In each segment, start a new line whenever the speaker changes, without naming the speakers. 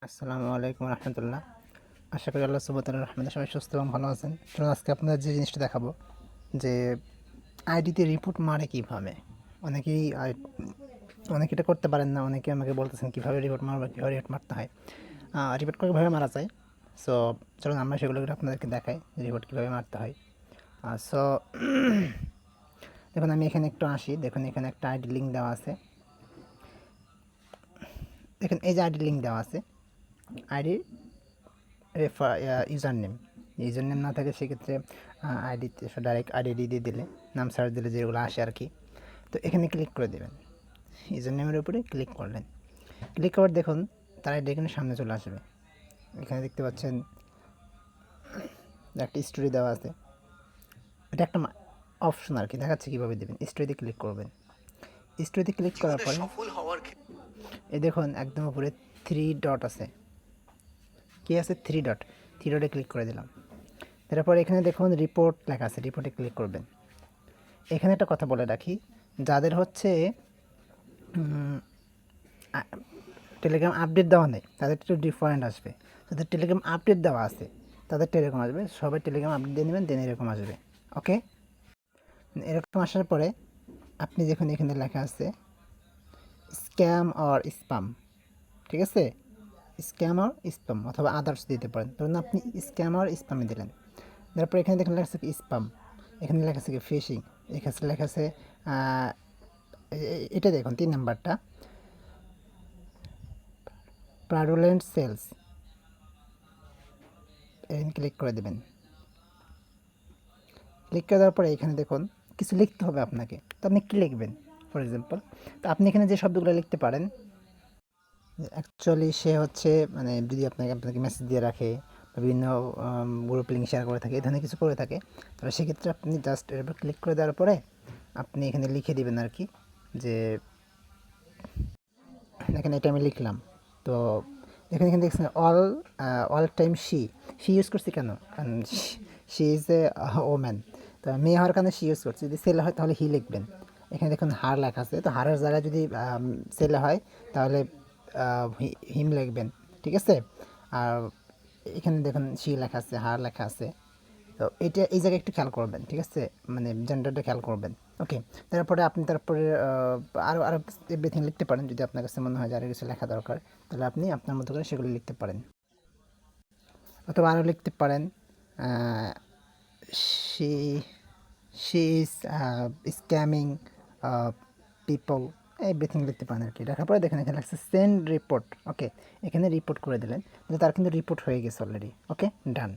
আসসালামু আলাইকুম রহমতুল্লাহ। আশা করি আল্লাহ সুবহানাহু ওয়া তাআলার রহমতে সবাই সুস্থ এবং ভালো আছেন। চলুন আজকে আপনাদের যে জিনিসটা দেখাবো যে আইডিতে রিপোর্ট মারে কীভাবে। অনেকেই অনেকে এটা করতে পারেন না, অনেকে আমাকে বলতেছেন কীভাবে রিপোর্ট মারবো, কীভাবে রিপোর্ট মারতে হয়। রিপোর্ট কীভাবে মারা যায়, সো চলুন আমরা সেগুলো আপনাদেরকে দেখাই রিপোর্ট কীভাবে মারতে হয়। সো দেখুন আমি এখানে একটু আসি, দেখুন এখানে একটা আইডি লিঙ্ক দেওয়া আছে। দেখুন এই যে আইডি লিঙ্ক দেওয়া আছে, আইডি ইউজার নেম না থাকে সেক্ষেত্রে আইডিতে ডাইরেক্ট আইডি দিয়ে দিলে নাম সার্চ দিলে যেগুলো আসে আর কি। তো এখানে ক্লিক করে দেবেন, ইউজার নেমের উপরে ক্লিক করলেন। ক্লিক করার দেখুন তার আইডি এখানে সামনে চলে আসবে। এখানে দেখতে পাচ্ছেন একটা স্টোরি দেওয়া আছে, এটা একটা অপশন আর কি, দেখাচ্ছে কীভাবে দেবেন। স্টোরিতে ক্লিক করবেন, স্টোরিতে ক্লিক করার পরে এই দেখুন একদম উপরে 3 ডট আছে, কি আছে 3 ডট, 3 ডটে ক্লিক করে দিলাম। তারপর এখানে দেখুন রিপোর্ট লেখা আছে, রিপোর্টে ক্লিক করবেন। এখানে একটা কথা বলে রাখি, যাদের হচ্ছে টেলিগ্রাম আপডেট দেওয়া নেই তাদের একটু ডিফারেন্ট আসবে, যাদের টেলিগ্রাম আপডেট দেওয়া আছে তাদেরটা এরকম আসবে। সবাই টেলিগ্রাম আপডেট দিয়ে নেবেন, দেন এরকম আসবে। ওকে, এরকম আসার পরে আপনি দেখুন এখানে লেখা আছে স্ক্যাম অর স্পাম, ঠিক আছে, স্ক্যাম অর স্পাম অথবা আদার্স দিতে পারেন। ধরুন আপনি স্ক্যাম অর স্পামে দিলেন, তারপর এখানে দেখুন লেখা আছে কি স্পাম, এখানে লেখা আছে কি ফিশিং, এখানে লেখা আছে এটা দেখুন 3 নাম্বারটা ফ্রডুলেন্ট সেলস, এখানে ক্লিক করে দেবেন। ক্লিক করে দেওয়ার পরে এখানে দেখুন কিছু লিখতে হবে আপনাকে, তো আপনি কী লিখবেন ফর এক্সাম্পল, তো আপনি এখানে যে শব্দগুলো লিখতে পারেন অ্যাকচুয়ালি সে হচ্ছে মানে যদি আপনাকে মেসেজ দিয়ে রাখে বা বিভিন্ন গ্রুপ লিঙ্ক শেয়ার করে থাকে, এই ধরনের কিছু করে থাকে, তাহলে সেক্ষেত্রে আপনি জাস্ট এর উপর ক্লিক করে দেওয়ার পরে আপনি এখানে লিখে দেবেন আর কি, যে এখানে এটা আমি লিখলাম। তো এখানে দেখছেন অল টাইম শি ইউজ করছি কেন, কারণ শি ইজ এ ওম্যান, তো মেয়ে হওয়ার কারণে শি ইউজ করছি। যদি ছেলে হয় তাহলে হি লিখবেন। এখানে দেখুন হার লেখা আছে, তো হারের জায়গায় যদি ছেলে হয় তাহলে হিম লিখবেন, ঠিক আছে। আর এখানে দেখুন শি লেখা আছে, হার লেখা আছে, তো এটা এই জায়গায় একটু খেয়াল করবেন, ঠিক আছে, মানে জেন্ডারটা খেয়াল করবেন। ওকে, তারপরে আপনি আরও এভরিথিং লিখতে পারেন, যদি আপনার কাছে মনে হয় যে আরও কিছু লেখা দরকার তাহলে আপনি আপনার মতো করে সেগুলো লিখতে পারেন, অথবা আরও লিখতে পারেন she she is scamming people, everything লিখতে পারেন আর কি। দেখার পরে দেখেন এখানে লাগছে সেন্ড রিপোর্ট। ওকে, এখানে রিপোর্ট করে দিলেন, তার কিন্তু রিপোর্ট হয়ে গেছে অলরেডি। ওকে, ডান।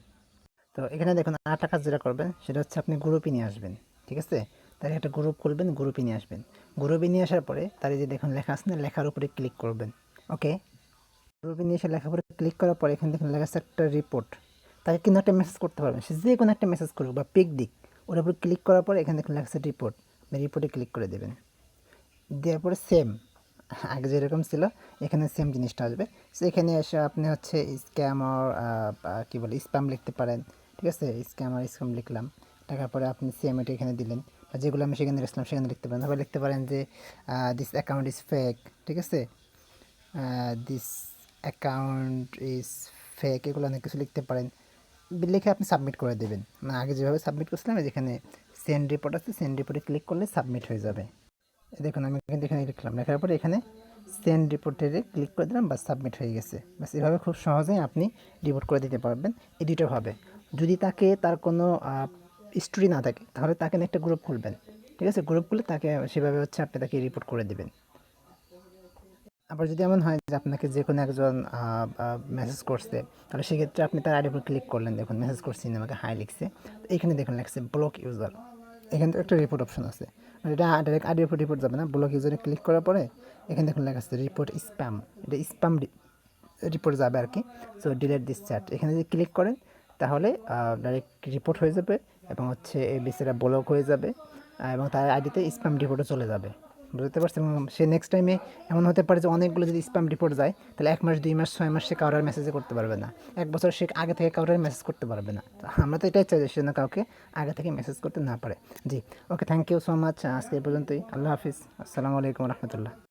তো এখানে দেখুন আরেকটা কাজ যেটা করবেন সেটা হচ্ছে আপনি গ্রুপে নিয়ে আসবেন, ঠিক আছে। তার একটা গ্রুপ খুলবেন, গ্রুপে নিয়ে আসবেন। গ্রুপে নিয়ে আসার পরে তার এই যে দেখুন লেখা আছে না, লেখার উপরে ক্লিক করবেন। ওকে, গ্রুপে নিয়ে এসে লেখার উপরে ক্লিক করার পরে এখানে দেখুন লেখা আছে একটা রিপোর্ট, তাকে কিন্তু একটা মেসেজ করতে পারবেন, সে যে কোনো একটা মেসেজ করুক বা পিক দিক, ওর উপরে ক্লিক করার পরে এখানে দেখুন লেখা আছে রিপোর্ট, রিপোর্টে ক্লিক করে দেবেন। দেওয়ার পরে সেম আগে যেরকম ছিল এখানে সেম জিনিসটা আসবে। সো এখানে এসে আপনি হচ্ছে স্ক্যাম আর কী বলে স্প্যাম লিখতে পারেন, ঠিক আছে। স্ক্যাম আর স্প্যাম লিখলাম, লেখার পরে আপনি সেম এটা এখানে দিলেন, বা যেগুলো আমি সেখানে লিখলাম সেখানে লিখতে পারেন। তারপরে লিখতে পারেন যে দিস অ্যাকাউন্ট ইজ ফেক, ঠিক আছে, দিস অ্যাকাউন্ট ইজ ফেক, এগুলো অনেক কিছু লিখতে পারেন। লিখে আপনি সাবমিট করে দেবেন, মানে আগে যেভাবে সাবমিট করছিলাম যেখানে সেন্ড রিপোর্ট আছে, সেন্ড রিপোর্টে ক্লিক করলে সাবমিট হয়ে যাবে। দেখুন আমি কিন্তু এখানে লিখলাম, লেখার পরে এখানে সেন্ড রিপোর্টে ক্লিক করে দিলাম, বা সাবমিট হয়ে গেছে। বাস এভাবে খুব সহজেই আপনি রিপোর্ট করে দিতে পারবেন এই দুটোভাবে। যদি তার কোনো স্টোরি না থাকে তাহলে তাকে নিয়ে একটা গ্রুপ খুলবেন, ঠিক আছে, গ্রুপ খুলে তাকে সেভাবে হচ্ছে আপনি তাকে রিপোর্ট করে দেবেন। আবার যদি এমন হয় যে আপনাকে যে কোনো একজন মেসেজ করছে, তাহলে সেক্ষেত্রে আপনি তার আইডির উপর ক্লিক করলেন, দেখুন মেসেজ করছি আমাকে হাই লিখছে, তো এইখানে দেখুন লেখছে ব্লক ইউজার, এখানে তো একটা রিপোর্ট অপশন আছে, মানে এটা ডাইরেক্ট আইডির উপর রিপোর্ট যাবে না। ব্লক ইউজারে ক্লিক করার পরে এখানে দেখুন লেখা আছে রিপোর্ট স্প্যাম, এটা স্প্যাম রিপোর্ট যাবে আর কি। সো ডিলেট দিস চ্যাট, এখানে যদি ক্লিক করেন তাহলে ডাইরেক্ট রিপোর্ট হয়ে যাবে, এবং হচ্ছে এই বিষয়টা ব্লক হয়ে যাবে, এবং তার আইডিতে স্প্যাম রিপোর্টও চলে যাবে, বুঝতে পারছেন। এবং সে নেক্সট টাইমে এমন হতে পারে যে অনেকগুলো যদি স্প্যাম রিপোর্ট যায় তাহলে 1 মাস 2 মাস 6 মাস সে কারোর মেসেজে করতে পারবে না, 1 বছর সে আগে থেকে কারোর মেসেজ করতে পারবে না। তো আমরা তো এটাই চাই যে সে যেন কাউকে আগে থেকে মেসেজ করতে না পারে। জি, ওকে, থ্যাংক ইউ সো মাচ, আজকে এই পর্যন্তই। আল্লাহ হাফিজ, আসসালামু আলাইকুম রহমতুল্লাহ।